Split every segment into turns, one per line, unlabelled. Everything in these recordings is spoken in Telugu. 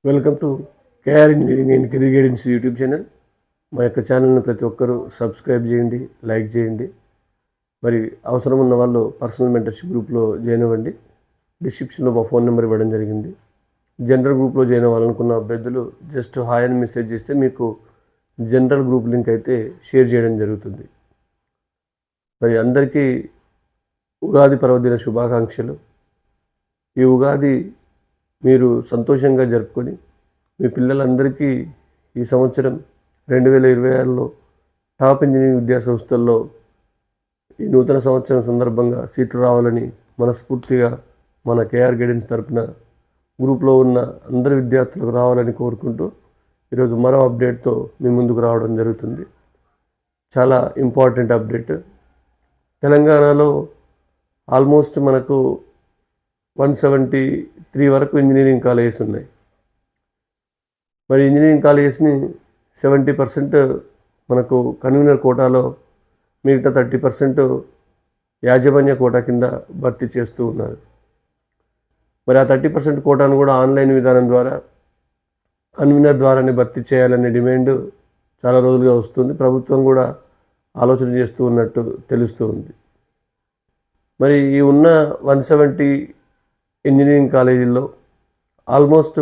Welcome to KR engineering and career guidance YouTube channel. మా యొక్క ఛానల్ని ప్రతి ఒక్కరూ సబ్స్క్రైబ్ చేయండి, లైక్ చేయండి. మరి అవసరం ఉన్న వాళ్ళు పర్సనల్ మెంటర్షిప్ గ్రూప్లో జాయిన్ అవ్వండి. డిస్క్రిప్షన్లో మా ఫోన్ నెంబర్ ఇవ్వడం జరిగింది. జనరల్ గ్రూప్లో జాయిన్ అవ్వాలనుకున్న అభ్యర్థులు జస్ట్ హాయ్ అని మెసేజ్ చేస్తే మీకు జనరల్ గ్రూప్ లింక్ అయితే షేర్ చేయడం జరుగుతుంది. మరి అందరికీ ఉగాది పర్వదిన శుభాకాంక్షలు. ఈ ఉగాది మీరు సంతోషంగా జరుపుకొని మీ పిల్లలందరికీ ఈ సంవత్సరం 2026లో టాప్ ఇంజనీరింగ్ విద్యా సంస్థల్లో ఈ నూతన సంవత్సరం సందర్భంగా సీట్లు రావాలని మనస్ఫూర్తిగా మన కేఆర్ గైడెన్స్ తరపున గ్రూప్లో ఉన్న అందరి విద్యార్థులకు రావాలని కోరుకుంటూ ఈరోజు మరో అప్డేట్తో మీ ముందుకు రావడం జరుగుతుంది. చాలా ఇంపార్టెంట్ అప్డేట్. తెలంగాణలో ఆల్మోస్ట్ మనకు 173 వరకు ఇంజనీరింగ్ కాలేజెస్ ఉన్నాయి. మరి ఇంజనీరింగ్ కాలేజెస్ని 70% మనకు కన్వీనర్ కోటాలో, మిగతా 30% యాజమాన్య కోటా కింద భర్తీ చేస్తూ ఉన్నారు. మరి ఆ 30% కోటాను కూడా ఆన్లైన్ విధానం ద్వారా కన్వీనర్ ద్వారానే భర్తీ చేయాలనే డిమాండ్ చాలా రోజులుగా వస్తుంది. ప్రభుత్వం కూడా ఆలోచన చేస్తూ ఉన్నట్టు తెలుస్తూ ఉంది. మరి ఈ ఉన్న 170 ఇంజనీరింగ్ కాలేజీల్లో ఆల్మోస్ట్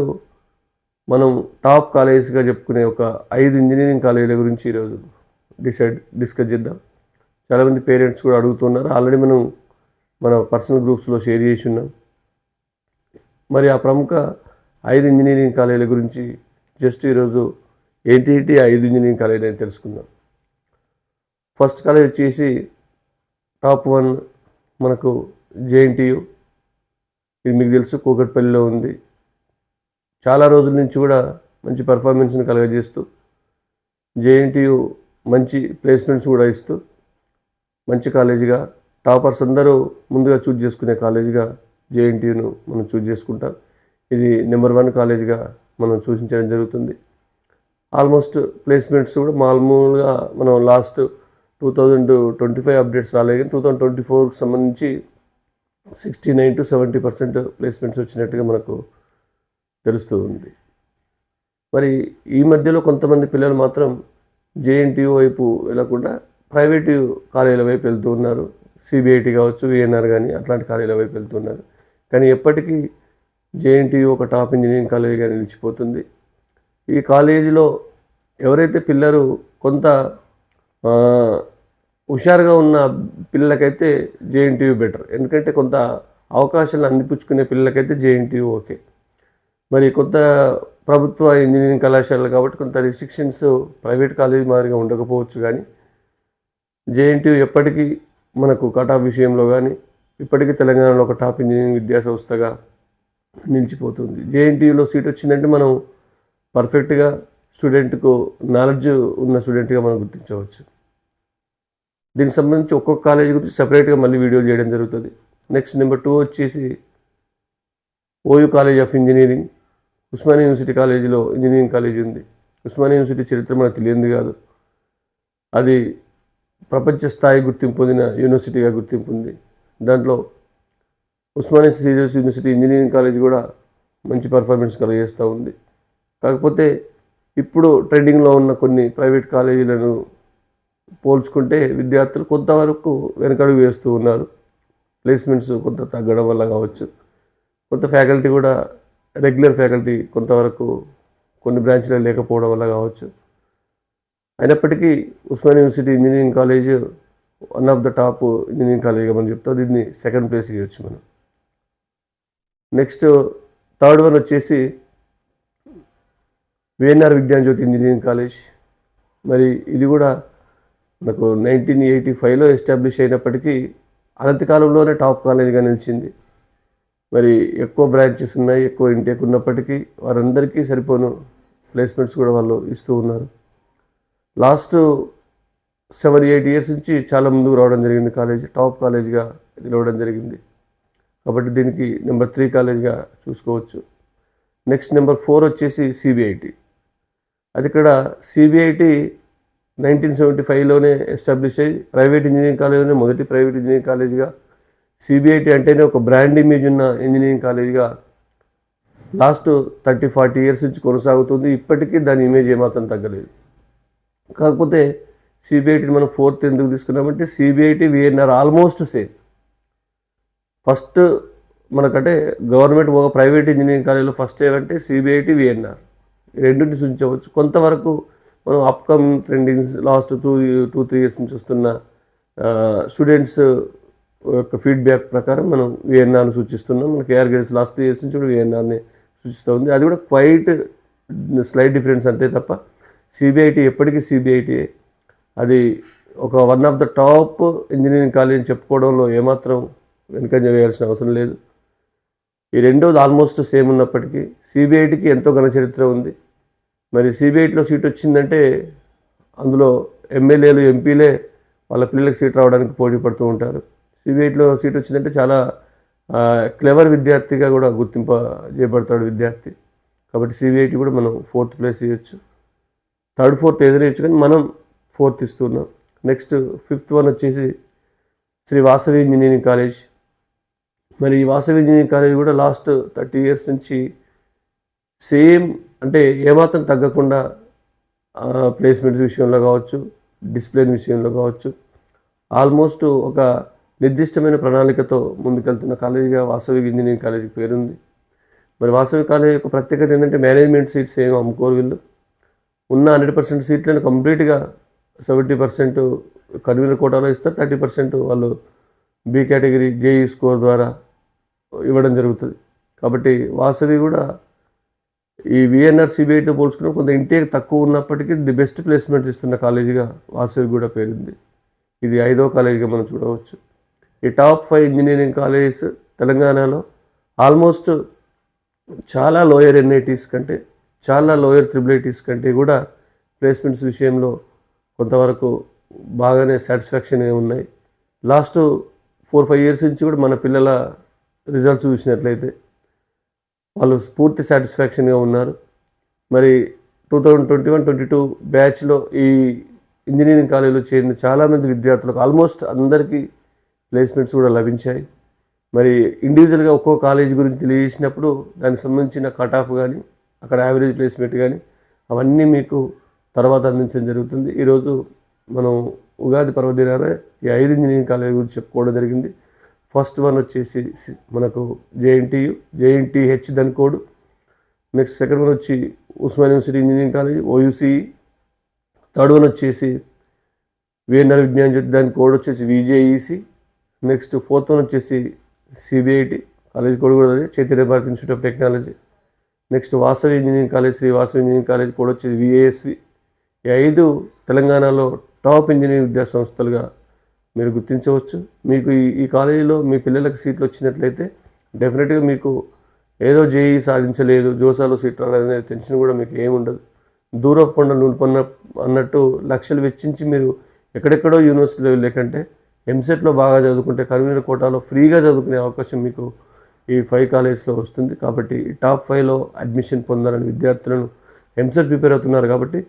మనం టాప్ కాలేజెస్గా చెప్పుకునే ఒక 5 ఇంజనీరింగ్ కాలేజీల గురించి ఈరోజు డిస్కస్ చేద్దాం. చాలామంది పేరెంట్స్ కూడా అడుగుతున్నారు. ఆల్రెడీ మనం మన పర్సనల్ గ్రూప్స్లో షేర్ చేసి ఉన్నాం. మరి ఆ ప్రముఖ 5 ఇంజనీరింగ్ కాలేజీల గురించి జస్ట్ ఈరోజు ఏంటి 5 ఇంజనీరింగ్ కాలేజీలు అని తెలుసుకుందాం. ఫస్ట్ కాలేజ్ వచ్చేసి టాప్ 1 మనకు జేఎన్టీయు. ఇది మీకు తెలుసు, కూకట్పల్లిలో ఉంది. చాలా రోజుల నుంచి కూడా మంచి పర్ఫార్మెన్స్ని కలుగజేస్తూ జేఎన్టీయు మంచి ప్లేస్మెంట్స్ కూడా ఇస్తూ మంచి కాలేజీగా టాపర్స్ అందరూ ముందుగా చూజ్ చేసుకునే కాలేజీగా జేఎన్టీయును మనం చూజ్ చేసుకుంటాం. ఇది నెంబర్ 1 కాలేజీగా మనం సూచించడం జరుగుతుంది. ఆల్మోస్ట్ ప్లేస్మెంట్స్ కూడా మామూలుగా మనం లాస్ట్ 2025 అప్డేట్స్ రాలేదు, కానీ 2024కి సంబంధించి 69 to 70% ప్లేస్మెంట్స్ వచ్చినట్టుగా మనకు తెలుస్తూ ఉంది. మరి ఈ మధ్యలో కొంతమంది పిల్లలు మాత్రం జేఎన్టీయూ వైపు వెళ్లకుండా ప్రైవేటు కాలేజీల వైపు వెళ్తూ ఉన్నారు. సిబిఐటి కావచ్చు, విఎన్ఆర్ కానీ అట్లాంటి కాలేజీల వైపు వెళ్తున్నారు. కానీ ఎప్పటికీ జేఎన్టీయూ ఒక టాప్ ఇంజనీరింగ్ కాలేజీగా నిలిచిపోతుంది. ఈ కాలేజీలో ఎవరైతే పిల్లలు కొంత హుషారుగా ఉన్న పిల్లలకైతే జేఎన్టీయూ బెటర్. ఎందుకంటే కొంత అవకాశాలు అందిపుచ్చుకునే పిల్లలకైతే జేఎన్టీయూ ఓకే. మరి కొంత ప్రభుత్వ ఇంజనీరింగ్ కళాశాలలు కాబట్టి కొంత రిస్ట్రిక్షన్స్ ప్రైవేట్ కాలేజీ మాదిరిగా ఉండకపోవచ్చు, కానీ జేఎన్టీయూ ఎప్పటికీ మనకు కటాఫ్ విషయంలో కానీ ఇప్పటికీ తెలంగాణలో ఒక టాప్ ఇంజనీరింగ్ విద్యా సంస్థగా నిలిచిపోతుంది. జేఎన్టీయూలో సీట్ వచ్చిందంటే మనం పర్ఫెక్ట్గా స్టూడెంట్కు నాలెడ్జ్ ఉన్న స్టూడెంట్గా మనం గుర్తించవచ్చు. దీనికి సంబంధించి ఒక్కొక్క కాలేజీ గురించి సపరేట్గా మళ్ళీ వీడియోలు చేయడం జరుగుతుంది. నెక్స్ట్ నెంబర్ 2 వచ్చేసి OU college of engineering. Osmania university కాలేజీలో ఇంజనీరింగ్ కాలేజీ ఉంది. ఉస్మానియా యూనివర్సిటీ చరిత్ర మనకు తెలియంది కాదు. అది ప్రపంచ స్థాయి గుర్తింపు పొందిన యూనివర్సిటీగా గుర్తింపు ఉంది. దాంట్లో Osmania serious university engineering college కూడా మంచి పర్ఫార్మెన్స్ కలిగజేస్తూ ఉంది. కాకపోతే ఇప్పుడు ట్రెండింగ్లో ఉన్న కొన్ని ప్రైవేట్ కాలేజీలను పోల్చుకుంటే విద్యార్థులు కొంతవరకు వెనకడుగు వేస్తూ ఉన్నారు. ప్లేస్మెంట్స్ కొంత తగ్గడం వల్ల కావచ్చు, కొంత ఫ్యాకల్టీ కూడా రెగ్యులర్ ఫ్యాకల్టీ కొంతవరకు కొన్ని బ్రాంచ్లో లేకపోవడం వల్ల కావచ్చు. అయినప్పటికీ Osmania university engineering college one of the top engineering కాలేజ్గా మనం చెప్తాం. దీన్ని సెకండ్ ప్లేస్ ఇవ్వచ్చు మనం. నెక్స్ట్ థర్డ్ వన్ వచ్చేసి విఎన్ఆర్ విజ్ఞానజ్యోతి ఇంజనీరింగ్ కాలేజ్. మరి ఇది కూడా మనకు 1985లో ఎస్టాబ్లిష్ అయినప్పటికీ అనతికాలంలోనే టాప్ కాలేజీగా నిలిచింది. మరి ఎక్కువ బ్రాంచెస్ ఉన్నాయి, ఎక్కువ ఇంటేక్ ఉన్నప్పటికీ వారందరికీ సరిపోను ప్లేస్మెంట్స్ కూడా వాళ్ళు ఇస్తూ ఉన్నారు. లాస్ట్ 7-8 ఇయర్స్ నుంచి చాలా ముందుకు రావడం జరిగింది. కాలేజీ టాప్ కాలేజీగా నిలవడం జరిగింది. కాబట్టి దీనికి నెంబర్ 3 కాలేజీగా చూసుకోవచ్చు. నెక్స్ట్ నెంబర్ 4 వచ్చేసి సిబిఐటి. అది ఇక్కడ సిబిఐటి 1975లోనే ఎస్టాబ్లిష్ అయ్యి ప్రైవేట్ ఇంజనీరింగ్ కాలేజీలోనే మొదటి ప్రైవేట్ ఇంజనీరింగ్ కాలేజీగా, సిబిఐటి అంటేనే ఒక బ్రాండ్ ఇమేజ్ ఉన్న ఇంజనీరింగ్ కాలేజీగా లాస్ట్ 30-40 ఇయర్స్ నుంచి కొనసాగుతుంది. ఇప్పటికీ దాని ఇమేజ్ ఏమాత్రం తగ్గలేదు. కాకపోతే సిబిఐటిని మనం 4th ఎందుకు తీసుకున్నామంటే CBIT VNR almost same. First మనకంటే గవర్నమెంట్ ఒక ప్రైవేట్ ఇంజనీరింగ్ కాలేజీలో ఫస్ట్ ఏమంటే సిబిఐటి విఎన్ఆర్ రెండింటిని సూచించవచ్చు. కొంతవరకు మనం అప్కమింగ్ ట్రెండింగ్స్ లాస్ట్ 2-3 ఇయర్స్ నుంచి వస్తున్న స్టూడెంట్స్ యొక్క ఫీడ్బ్యాక్ ప్రకారం మనం విఎన్ఆర్ని సూచిస్తున్నాం. మన కేఆర్ గైడ్స్ లాస్ట్ 3 ఇయర్స్ నుంచి కూడా విఎన్ఆర్ని సూచిస్తూ ఉంది. అది కూడా క్వైట్ స్లైట్ డిఫరెన్స్ అంతే తప్ప సిబిఐటి ఎప్పటికీ సిబిఐటి అది ఒక one of the top engineering college అని చెప్పుకోవడంలో ఏమాత్రం వెనుకంజ వేయాల్సిన అవసరం లేదు. ఈ రెండోది ఆల్మోస్ట్ సేమ్ ఉన్నప్పటికీ సిబిఐటికి ఎంతో ఘన చరిత్ర ఉంది. మరి సిబిఐటిలో సీట్ వచ్చిందంటే అందులో ఎమ్మెల్యేలు ఎంపీలే వాళ్ళ పిల్లలకు సీట్ రావడానికి పోటీ పడుతూ ఉంటారు. సిబిఐటిలో సీట్ వచ్చిందంటే చాలా క్లెవర్ విద్యార్థిగా కూడా గుర్తింప చేయబడతాడు విద్యార్థి. కాబట్టి సిబిఐటి కూడా మనం 4th ప్లేస్ ఇవ్వచ్చు. 3rd 4th ఏదైనా ఇవ్వచ్చు, కానీ మనం 4th ఇస్తున్నాం. నెక్స్ట్ 5th వన్ వచ్చేసి శ్రీ వాసవి ఇంజనీరింగ్ కాలేజ్. మరి ఈ వాసవి ఇంజనీరింగ్ కాలేజ్ కూడా లాస్ట్ 30 ఇయర్స్ నుంచి సేమ్, అంటే ఏమాత్రం తగ్గకుండా ప్లేస్మెంట్స్ విషయంలో కావచ్చు, డిసిప్లిన్ విషయంలో కావచ్చు, ఆల్మోస్ట్ ఒక నిర్దిష్టమైన ప్రణాళికతో ముందుకెళ్తున్న కాలేజీగా వాసవి ఇంజనీరింగ్ కాలేజీకి పేరుంది. మరి వాసవి కాలేజీ యొక్క ప్రత్యేకత ఏంటంటే మేనేజ్మెంట్ సీట్స్ ఏమి అమ్ముకోరు వీళ్ళు. ఉన్న 100% సీట్లను కంప్లీట్గా 70% కన్వీనర్ కోటాలో ఇస్తారు, 30% వాళ్ళు బి కేటగిరీ జేఈ స్కోర్ ద్వారా ఇవ్వడం జరుగుతుంది. కాబట్టి వాసవి కూడా ఈ విఎన్ఆర్ సిబిఐతో పోల్చుకున్న కొంత ఇంటేక్ తక్కువ ఉన్నప్పటికీ ది బెస్ట్ ప్లేస్మెంట్స్ ఇస్తున్న కాలేజీగా వాసవి కూడా పేరుంది. ఇది 5వ కాలేజీగా మనం చూడవచ్చు. ఈ టాప్ 5 ఇంజనీరింగ్ కాలేజెస్ తెలంగాణలో ఆల్మోస్ట్ చాలా లోయర్ ఎన్ఐటీస్ కంటే, చాలా లోయర్ ట్రిపుల్ కంటే కూడా ప్లేస్మెంట్స్ విషయంలో కొంతవరకు బాగానే సాటిస్ఫాక్షన్గా ఉన్నాయి. లాస్ట్ 4-5 ఇయర్స్ నుంచి కూడా మన పిల్లల రిజల్ట్స్ చూసినట్లయితే వాళ్ళు పూర్తి సాటిస్ఫాక్షన్గా ఉన్నారు. మరి 2021-22 బ్యాచ్లో ఈ ఇంజనీరింగ్ కాలేజీలో చేరిన చాలామంది విద్యార్థులకు ఆల్మోస్ట్ అందరికీ ప్లేస్మెంట్స్ కూడా లభించాయి. మరి ఇండివిజువల్గా ఒక్కో కాలేజీ గురించి తెలియజేసినప్పుడు దానికి సంబంధించిన కట్ ఆఫ్ కానీ, అక్కడ యావరేజ్ ప్లేస్మెంట్ కానీ అవన్నీ మీకు తర్వాత అందించడం జరుగుతుంది. ఈరోజు మనం ఉగాది పర్వదినాన ఈ 5 ఇంజనీరింగ్ కాలేజీ గురించి చెప్పుకోవడం జరిగింది. ఫస్ట్ వన్ వచ్చేసి మనకు జేఎన్టీహెచ్ దాని కోడ్. నెక్స్ట్ సెకండ్ వన్ వచ్చి Osman university engineering college OUCE. 3rd one వచ్చేసి విఎన్ఆర్ విజ్ఞాన జ్యోతి దాని కోడ్ వచ్చేసి విజేఈసి. నెక్స్ట్ 4th వన్ వచ్చేసి సిబిఐటి కాలేజ్ కోడ్ కూడా అదే, Chaitanya Bharat institute of technology. Next Vasavi engineering college, Shri Vasavi engineering college code వచ్చేసి విఏఎస్వి. ఈ 5 తెలంగాణలో టాప్ ఇంజనీరింగ్ విద్యా సంస్థలుగా మీరు గుర్తించవచ్చు. మీకు ఈ కాలేజీలో మీ పిల్లలకు సీట్లు వచ్చినట్లయితే డెఫినెట్గా మీకు ఏదో జేఈ సాధించలేదు, జోసాలో సీట్ రాలేదనే టెన్షన్ కూడా మీకు ఏముండదు. దూరపు కొండలు నూనెపన్న అన్నట్టు లక్షలు వెచ్చించి మీరు ఎక్కడెక్కడో యూనివర్సిటీలో వెళ్ళేకంటే ఎంసెట్లో బాగా చదువుకుంటే కన్వీనర్ కోటాలో ఫ్రీగా చదువుకునే అవకాశం మీకు ఈ 5 కాలేజ్లో వస్తుంది. కాబట్టి టాప్ 5లో అడ్మిషన్ పొందాలని విద్యార్థులను ఎంసెట్ ప్రిపేర్ అవుతున్నారు. కాబట్టి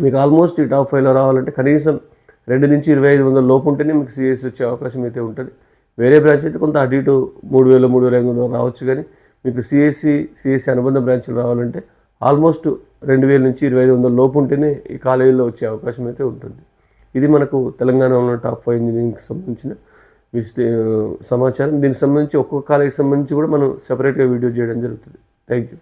మీకు ఆల్మోస్ట్ ఈ టాప్ 5లో రావాలంటే కనీసం 2 నుంచి 2500 లోపు ఉంటేనే మీకు సిఎస్సి వచ్చే అవకాశం అయితే ఉంటుంది. వేరే బ్రాంచ్ అయితే కొంత అటు ఇటు 3000-3500 రావచ్చు, కానీ మీకు సిఎస్సి అనుబంధ బ్రాంచ్లు రావాలంటే ఆల్మోస్ట్ 2000 నుంచి 2500 లోపు ఉంటేనే ఈ కాలేజీలో వచ్చే అవకాశం అయితే ఉంటుంది. ఇది మనకు తెలంగాణలో టాప్ 5 ఇంజనీరింగ్కి సంబంధించిన సమాచారం. దీనికి సంబంధించి ఒక్కొక్క కాలేజీకి సంబంధించి కూడా మనం సెపరేట్గా వీడియో చేయడం జరుగుతుంది. Thank you.